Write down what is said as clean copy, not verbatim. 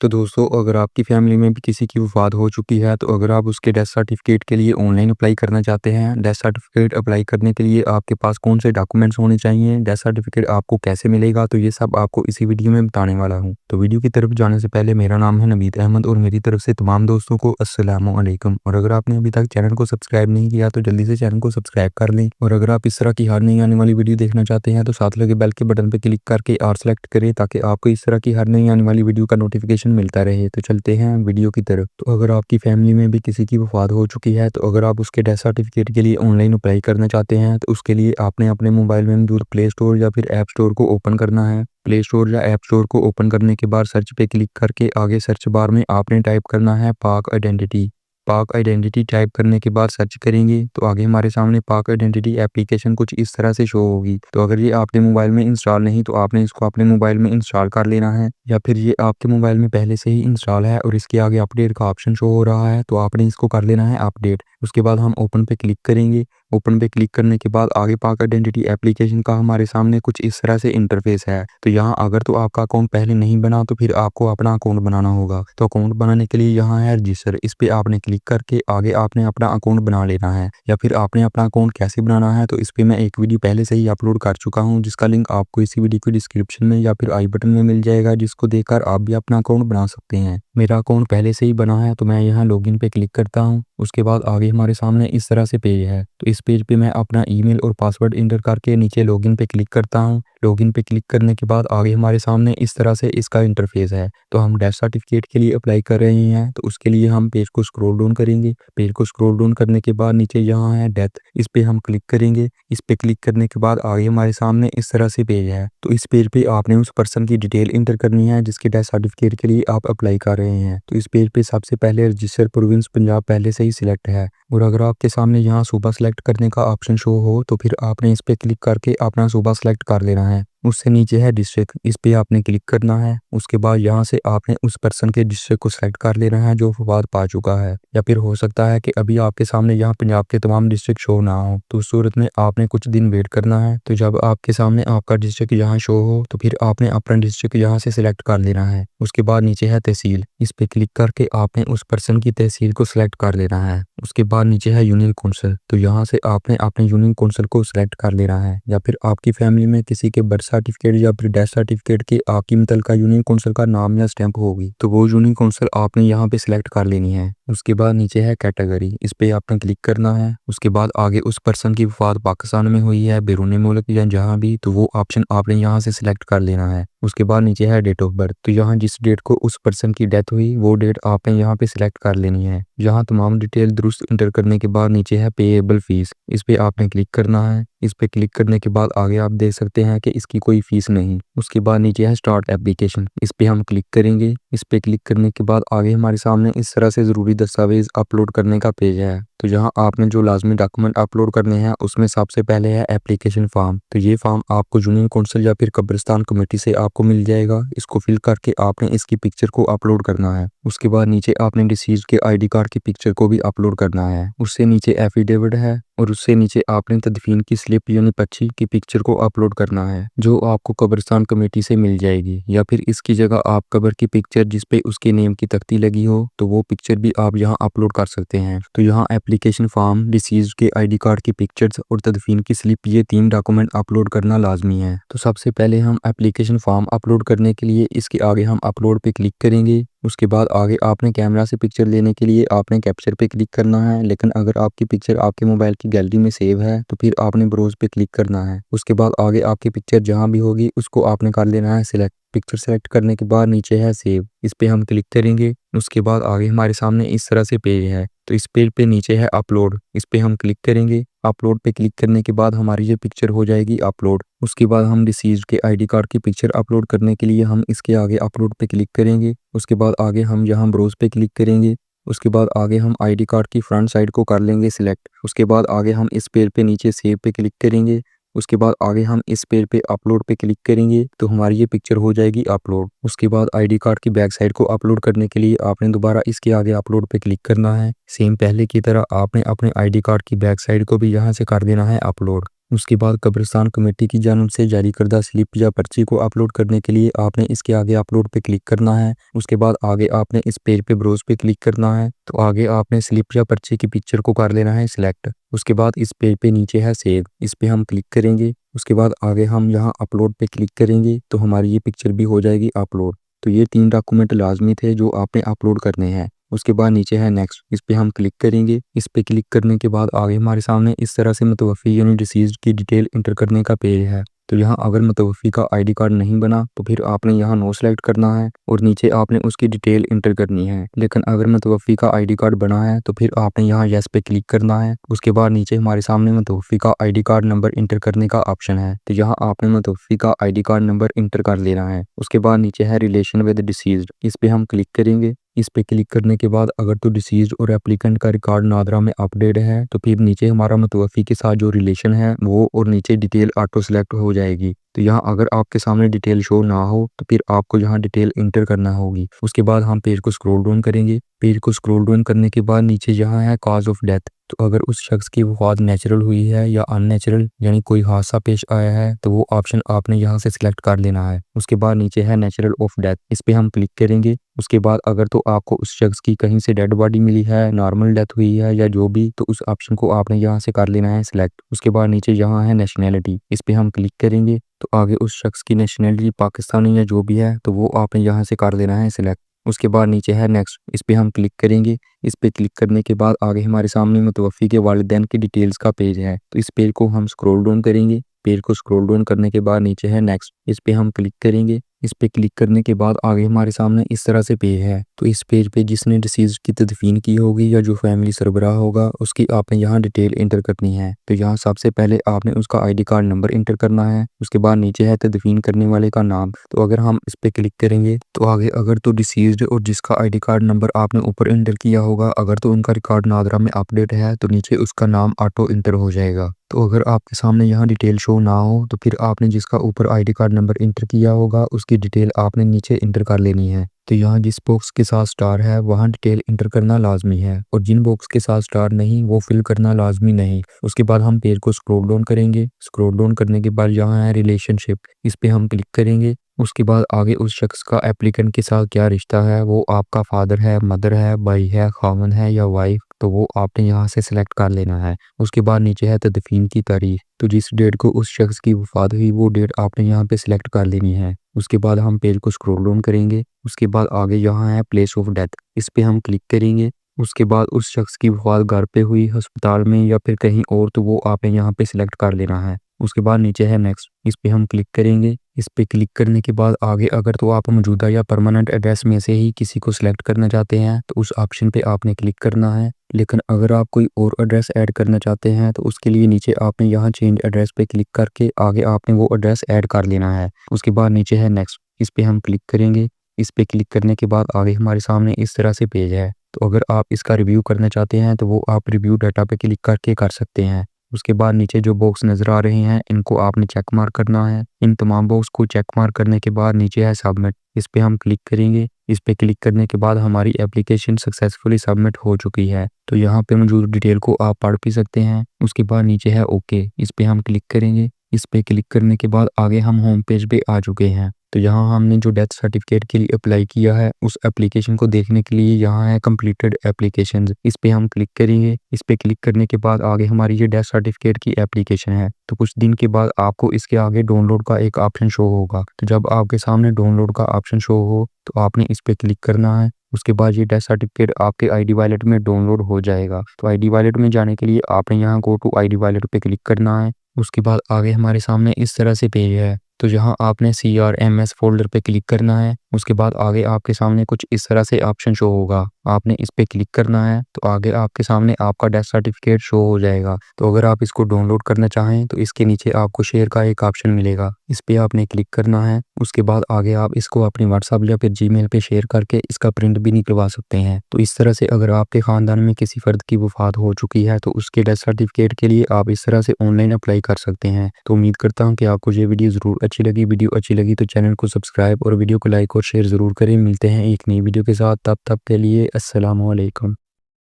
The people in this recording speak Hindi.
तो दोस्तों, अगर आपकी फैमिली में भी किसी की वफ़ात हो चुकी है, तो अगर आप उसके डेथ सर्टिफ़िकेट के लिए ऑनलाइन अप्लाई करना चाहते हैं, डेथ सर्टिफ़िकेट अप्लाई करने के लिए आपके पास कौन से डॉक्यूमेंट्स होने चाहिए, डेथ सर्टिफ़िकेट आपको कैसे मिलेगा, तो ये सब आपको इसी वीडियो में बताने वाला हूँ। तो वीडियो की तरफ जाने से पहले मेरा नाम है नवीद अहमद और मेरी तरफ से तमाम दोस्तों को अस्सलामु अलैकुम। और अगर आपने अभी तक चैनल को सब्सक्राइब नहीं किया तो जल्दी से चैनल को सब्सक्राइब कर लें। और अगर आप इस तरह की हर नई आने वाली वीडियो देखना चाहते हैं तो साथ लगे बेल के बटन पर क्लिक करके ऑल सेलेक्ट करें ताकि आपको इस तरह की हर नई आने वाली वीडियो का नोटिफिकेशन मिलता रहे। तो चलते हैं वीडियो की तरफ। तो अगर आपकी फैमिली में भी किसी की वफ़ात हो चुकी है, तो अगर आप उसके डेथ सर्टिफिकेट के लिए ऑनलाइन अप्लाई करना चाहते हैं, तो उसके लिए आपने अपने मोबाइल में मौजूद प्ले स्टोर या फिर ऐप स्टोर को ओपन करना है। प्ले स्टोर या ऐप स्टोर को ओपन करने के बाद सर्च पे क्लिक करके आगे सर्च बार में आपने टाइप करना है पाक आइडेंटिटी। पाक आइडेंटिटी टाइप करने के बाद सर्च करेंगे तो आगे हमारे सामने पाक आइडेंटिटी एप्लीकेशन कुछ इस तरह से शो होगी। तो अगर ये आपके मोबाइल में इंस्टॉल नहीं तो आपने इसको अपने मोबाइल में इंस्टॉल कर लेना है, या फिर ये आपके मोबाइल में पहले से ही इंस्टॉल है और इसके आगे अपडेट का ऑप्शन शो हो रहा है तो आपने इसको कर लेना है अपडेट। उसके बाद हम ओपन पे क्लिक करेंगे। ओपन पे क्लिक करने के बाद आगे पाक आइडेंटिटी एप्लीकेशन का हमारे सामने कुछ इस तरह से इंटरफेस है। तो यहाँ अगर तो आपका अकाउंट पहले नहीं बना तो फिर आपको अपना अकाउंट बनाना होगा। तो अकाउंट बनाने के लिए यहाँ है रजिस्टर, इस पे आपने क्लिक करके आगे आपने अपना अकाउंट बना लेना है। या फिर आपने अपना अकाउंट कैसे बनाना है तो इस पे मैं एक वीडियो पहले से ही अपलोड कर चुका हूँ, जिसका लिंक आपको इसी वीडियो की डिस्क्रिप्शन में या फिर आई बटन में मिल जाएगा, जिसको देखकर आप भी अपना अकाउंट बना सकते हैं। मेरा अकाउंट पहले से ही बना है तो मैं यहाँ लॉगिन पे क्लिक करता हूँ। उसके बाद आगे हमारे सामने इस तरह से पेज है। तो इस पेज पे मैं अपना ईमेल और पासवर्ड इंटर करके नीचे लॉगिन पे क्लिक करता हूँ। लॉगिन पे क्लिक करने के बाद आगे हमारे सामने इस तरह से इसका इंटरफेस है। तो हम डेथ सर्टिफिकेट के लिए अप्लाई कर रहे हैं तो उसके लिए हम पेज को स्क्रॉल डाउन करेंगे। पेज को स्क्रॉल डाउन करने के बाद नीचे यहाँ है डेथ, इस पे हम क्लिक करेंगे। इस पे क्लिक करने के बाद आगे हमारे सामने इस तरह से पेज है। तो इस पेज पे आपने उस पर्सन की डिटेल इंटर करनी है जिसके डेथ सर्टिफिकेट के लिए आप अप्लाई कर रहे हैं। तो इस पेज पे सबसे पहले रजिस्टर प्रोविंस पंजाब पहले से ही सिलेक्ट है। और अगर आपके सामने यहाँ सूबा सेलेक्ट करने का ऑप्शन शो हो तो फिर आपने इस पे क्लिक करके अपना सूबा सेलेक्ट कर लेना है। उससे नीचे है डिस्ट्रिक्ट, इस पे आपने क्लिक करना है। उसके बाद यहाँ से आपने उस पर्सन के डिस्ट्रिक्ट को सिलेक्ट कर लेना है जो वफ़ात पा चुका है। या फिर हो सकता है कि अभी आपके सामने यहाँ पंजाब के तमाम डिस्ट्रिक्ट शो ना हो, तो उस सूरत में आपने कुछ दिन वेट करना है। तो जब आपके सामने आपका डिस्ट्रिक्ट यहाँ शो हो तो फिर आपने अपना डिस्ट्रिक्ट यहाँ से सिलेक्ट कर लेना है। उसके बाद नीचे है तहसील, इस पे क्लिक करके आपने उस पर्सन की तहसील को सिलेक्ट कर लेना है। उसके बाद नीचे है यूनियन काउंसिल, तो यहाँ से आपने अपने यूनियन काउंसिल को सिलेक्ट कर लेना है। या फिर आपकी फैमिली में किसी के बर्थ सर्टिफिकेट या फिर डेथ सर्टिफिकेट की आपकी मुतलका यूनियन काउंसिल का नाम या स्टैंप होगी तो वो यूनियन काउंसिल आपने यहाँ पे सिलेक्ट कर लेनी है। उसके बाद नीचे है कैटेगरी, इस पे आपने क्लिक करना है। उसके बाद आगे उस पर्सन की वफ़ात पाकिस्तान में हुई है, बैरून मुल्क या जहाँ भी, तो वो ऑप्शन आपने यहाँ से सिलेक्ट कर लेना है। उसके बाद नीचे है डेट ऑफ बर्थ, तो यहाँ जिस डेट को उस पर्सन की डेथ हुई वो डेट आपने यहाँ पे सिलेक्ट कर लेनी है। यहाँ तमाम डिटेल दुरुस्त इंटर करने के बाद नीचे है पेएबल फीस, इस पे आपने क्लिक करना है। इस पे क्लिक करने के बाद आगे आप देख सकते हैं कि इसकी कोई फीस नहीं। उसके बाद नीचे है स्टार्ट एप्लीकेशन, इस पे हम क्लिक करेंगे। इस पे क्लिक करने के बाद आगे हमारे सामने इस तरह से ज़रूरी दस्तावेज अपलोड करने का पेज है। तो यहाँ आपने जो लाजमी डॉक्यूमेंट अपलोड करने हैं उसमें सबसे पहले है एप्लीकेशन फॉर्म। तो ये फॉर्म आपको यूनियन काउंसिल या फिर कब्रिस्तान कमेटी से आपको मिल जाएगा। इसको फिल करके आपने इसकी पिक्चर को अपलोड करना है। उसके बाद नीचे आपने डिसीज के आईडी कार्ड की पिक्चर को भी अपलोड करना है। उससे नीचे एफिडेविट है और उससे नीचे आपने तदफीन की स्लिप यानी पर्ची की पिक्चर को अपलोड करना है जो आपको कब्रिस्तान कमेटी से मिल जाएगी। या फिर इसकी जगह आप कब्र की पिक्चर जिस पे उसके नेम की तख्ती लगी हो तो वो पिक्चर भी आप यहाँ अपलोड कर सकते हैं। तो यहाँ एप्लीकेशन फॉर्म, डिसीज के आईडी कार्ड की पिक्चर्स और तदफीन की स्लिप, ये 3 डॉक्यूमेंट अपलोड करना लाजमी है। तो सबसे पहले हम एप्लीकेशन फॉर्म अपलोड करने के लिए इसके आगे हम अपलोड पे क्लिक करेंगे। उसके बाद आगे आपने कैमरा से पिक्चर लेने के लिए आपने कैप्चर पे क्लिक करना है, लेकिन अगर आपकी पिक्चर आपके मोबाइल की गैलरी में सेव है तो फिर आपने ब्राउज पे क्लिक करना है। उसके बाद आगे आपकी पिक्चर जहां भी होगी उसको आपने कर लेना है सिलेक्ट। पिक्चर सेलेक्ट करने के बाद नीचे है सेव, इस पे हम क्लिक करेंगे। उसके बाद आगे हमारे सामने इस तरह से पेज है। तो इस पेज पे नीचे है अपलोड, इस पे हम क्लिक करेंगे। अपलोड पे क्लिक करने के बाद हमारी ये पिक्चर हो जाएगी अपलोड। उसके बाद हम डिसीज के आईडी कार्ड की पिक्चर अपलोड करने के लिए हम इसके आगे अपलोड पे क्लिक करेंगे। उसके बाद आगे हम यहाँ ब्राउज पे क्लिक करेंगे। उसके बाद आगे हम आईडी कार्ड की फ्रंट साइड को कर लेंगे सिलेक्ट। उसके बाद आगे हम इस पेज पे नीचे सेव पे क्लिक करेंगे। उसके बाद आगे हम इस पेज पे अपलोड पे क्लिक करेंगे तो हमारी ये पिक्चर हो जाएगी अपलोड। उसके बाद आईडी कार्ड की बैक साइड को अपलोड करने के लिए आपने दोबारा इसके आगे अपलोड पे क्लिक करना है। सेम पहले की तरह आपने अपने आईडी कार्ड की बैक साइड को भी यहाँ से कर देना है अपलोड। उसके बाद कब्रिस्तान कमेटी की जानिब से जारी करदा स्लिप या पर्ची को अपलोड करने के लिए आपने इसके आगे अपलोड पे क्लिक करना है। उसके बाद आगे आपने इस पेज पे ब्राउज़ पे क्लिक करना है। तो आगे आपने स्लिप या पर्ची की पिक्चर को कर लेना है सिलेक्ट। उसके बाद इस पेज पे नीचे है सेव, इस पे हम क्लिक करेंगे। उसके बाद आगे हम यहाँ अपलोड पे क्लिक करेंगे तो हमारी ये पिक्चर भी हो जाएगी अपलोड। तो ये 3 डॉक्यूमेंट लाज़मी थे जो आपने अपलोड करने हैं। उसके बाद नीचे है नेक्स्ट, इस पे हम क्लिक करेंगे। इस पे क्लिक करने के बाद आगे हमारे सामने इस तरह से मुतवफ़्फ़ी यानी डिसीज़्ड की डिटेल इंटर करने का पेज है। तो यहाँ अगर मुतवफ़्फ़ी का आईडी कार्ड नहीं बना तो फिर आपने यहाँ नो सेलेक्ट करना है और नीचे आपने उसकी डिटेल इंटर करनी है। लेकिन अगर मुतवफ़्फ़ी का आईडी कार्ड बना है तो फिर आपने यहाँ येस पे क्लिक करना है। उसके बाद नीचे हमारे सामने मुतवफ़्फ़ी का आईडी कार्ड नंबर इंटर करने का ऑप्शन है। तो यहाँ आपने मुतवफ़्फ़ी का आईडी कार्ड नंबर इंटर कर लेना है। उसके बाद नीचे है रिलेशन विद डिसीज़्ड, इस पे हम क्लिक करेंगे। इस पे क्लिक करने के बाद अगर तो डिसीज़्ड और एप्लीकेंट का रिकॉर्ड नादरा में अपडेट है तो फिर नीचे हमारा मुतवफ़्फ़ी के साथ जो रिलेशन है वो और नीचे डिटेल ऑटो सेलेक्ट हो जाएगी। तो यहाँ अगर आपके सामने डिटेल शो ना हो तो फिर आपको यहाँ डिटेल इंटर करना होगी। उसके बाद हम पेज को स्क्रॉल डाउन करेंगे। पेज को स्क्रॉल डाउन करने के बाद नीचे यहाँ है कॉज ऑफ डेथ। तो अगर उस शख्स की वफ़ात नेचुरल हुई है या अननेचुरल यानी कोई हादसा पेश आया है तो वो ऑप्शन आपने यहाँ से सिलेक्ट कर लेना है। उसके बाद नीचे है नेचुरल ऑफ डेथ, इस पे हम क्लिक करेंगे। उसके बाद अगर तो आपको उस शख्स की कहीं से डेड बॉडी मिली है, नॉर्मल डेथ हुई है या जो भी, तो उस ऑप्शन को आपने यहाँ से कर लेना है सिलेक्ट। उसके बाद नीचे यहाँ है नेशनैलिटी, इस पे हम क्लिक करेंगे तो आगे उस शख्स की नेशनैलिटी पाकिस्तानी या जो भी है तो वो आपने यहाँ से कर लेना है सिलेक्ट। उसके बाद नीचे है नेक्स्ट, इस पे हम क्लिक करेंगे। इस पे क्लिक करने के बाद आगे हमारे सामने मुतवफ़्फ़ी के वालिदैन की डिटेल्स का पेज है। तो इस पेज को हम स्क्रॉल डाउन करेंगे। पेज को स्क्रॉल डाउन करने के बाद नीचे है नेक्स्ट, इस पे हम क्लिक करेंगे। इस पे क्लिक करने के बाद आगे हमारे सामने इस तरह से पेज है। तो इस पेज पे जिसने डिसीज़्ड की तदफीन की होगी या जो फैमिली सरबराह होगा उसकी आपने यहाँ डिटेल इंटर करनी है। तो यहाँ सबसे पहले आपने उसका आईडी कार्ड नंबर इंटर करना है। उसके बाद नीचे है तदफीन करने वाले का नाम। तो अगर हम इस पे क्लिक करेंगे तो आगे अगर तो डिसीज़्ड और जिसका आईडी कार्ड नंबर आपने ऊपर इंटर किया होगा अगर तो उनका रिकॉर्ड नादरा में अपडेट है तो नीचे उसका नाम ऑटो इंटर हो जाएगा। तो अगर आपके सामने यहाँ डिटेल शो ना हो तो फिर आपने जिसका ऊपर आईडी कार्ड नंबर इंटर किया होगा उसकी डिटेल आपने नीचे इंटर कर लेनी है। तो यहाँ जिस बॉक्स के साथ स्टार है वहाँ डिटेल इंटर करना लाजमी है और जिन बॉक्स के साथ स्टार नहीं वो फिल करना लाजमी नहीं। उसके बाद हम पेज को स्क्रॉल डाउन करेंगे। स्क्रॉल डाउन करने के बाद यहाँ है रिलेशनशिप, इस पे हम क्लिक करेंगे। उसके बाद आगे उस शख्स का एप्लीकेंट के साथ क्या रिश्ता है, वो आपका फादर है, मदर है, भाई है, खामन है या वाइफ, तो वो आपने यहाँ से सिलेक्ट कर लेना है। उसके बाद नीचे है तदफीन की तारीख, तो जिस डेट को उस शख्स की वफ़ात हुई वो डेट आपने यहाँ पे सिलेक्ट कर लेनी है। उसके बाद हम पेज को स्क्रॉल डाउन करेंगे। उसके बाद आगे यहाँ है प्लेस ऑफ डेथ, इस पे हम क्लिक करेंगे। उसके बाद उस शख्स की वफ़ात घर पे हुई, अस्पताल में या फिर कहीं और, तो वो आपने यहाँ पे सिलेक्ट कर लेना है। उसके बाद नीचे है नेक्स्ट, इस पे हम क्लिक करेंगे। इस पे क्लिक करने के बाद आगे अगर तो आप मौजूदा या परमानेंट एड्रेस में से ही किसी को सिलेक्ट करना चाहते हैं तो उस ऑप्शन पे आपने क्लिक करना है। लेकिन अगर आप कोई और एड्रेस ऐड करना चाहते हैं तो उसके लिए नीचे आपने यहाँ चेंज एड्रेस पे क्लिक करके आगे आपने वो एड्रेस ऐड कर लेना है। उसके बाद नीचे है नेक्स्ट, इस पे हम क्लिक करेंगे। इस पे क्लिक करने के बाद आगे हमारे सामने इस तरह से पेज है। तो अगर आप इसका रिव्यू करना चाहते हैं तो वो आप रिव्यू डाटा पे क्लिक करके कर सकते हैं। उसके बाद नीचे जो बॉक्स नज़र आ रहे हैं इनको आपने चेक मार्क करना है। इन तमाम बॉक्स को चेक मार्क करने के बाद नीचे है सबमिट, इस पे हम क्लिक करेंगे। इस पे क्लिक करने के बाद हमारी एप्लीकेशन सक्सेसफुली सबमिट हो चुकी है। तो यहाँ पे मौजूद डिटेल को आप पढ़ भी सकते हैं। उसके बाद नीचे है ओके, इस पे हम क्लिक करेंगे। इस पे क्लिक करने के बाद आगे हम होम पेज पे आ चुके हैं। तो यहाँ हमने जो डेथ सर्टिफिकेट के लिए अप्लाई किया है उस एप्लीकेशन को देखने के लिए यहाँ है कंप्लीटेड एप्लीकेशंस, इस पे हम क्लिक करेंगे। इस पे क्लिक करने के बाद आगे हमारी ये डेथ सर्टिफिकेट की एप्लीकेशन है। तो कुछ दिन के बाद आपको इसके आगे डाउनलोड का एक ऑप्शन शो होगा। तो जब आपके सामने डाउनलोड का ऑप्शन शो हो तो आपने इस पे क्लिक करना है। उसके बाद ये डेथ सर्टिफिकेट आपके ID वॉलेट में डाउनलोड हो जाएगा। तो ID वॉलेट में जाने के लिए आपने यहाँ गो टू ID वॉलेट पे क्लिक करना है। उसके बाद आगे हमारे सामने इस तरह से पेज है। तो यहाँ आपने CRMS फोल्डर पे क्लिक करना है। उसके बाद आगे आपके सामने कुछ इस तरह से ऑप्शन शो होगा, आपने इस पे क्लिक करना है। तो आगे आपके सामने आपका डेथ सर्टिफिकेट शो हो जाएगा। तो अगर आप इसको डाउनलोड करना चाहें तो इसके नीचे आपको शेयर का एक ऑप्शन मिलेगा, इस पे आपने क्लिक करना है। उसके बाद आगे आप इसको अपनी व्हाट्सएप या फिर जीमेल पे शेयर करके इसका प्रिंट भी निकलवा सकते हैं। तो इस तरह से अगर आपके ख़ानदान में किसी फ़र्द की वफ़ात हो चुकी है तो उसके डेथ सर्टिफिकेट के लिए आप इस तरह से ऑनलाइन अप्लाई कर सकते हैं। तो उम्मीद करता हूँ कि आपको ये वीडियो ज़रूर अच्छी लगी। वीडियो अच्छी लगी तो चैनल को सब्सक्राइब और वीडियो को लाइक और शेयर ज़रूर करें। मिलते हैं एक नई वीडियो के साथ, तब तक के लिए अस्सलामु अलैकुम।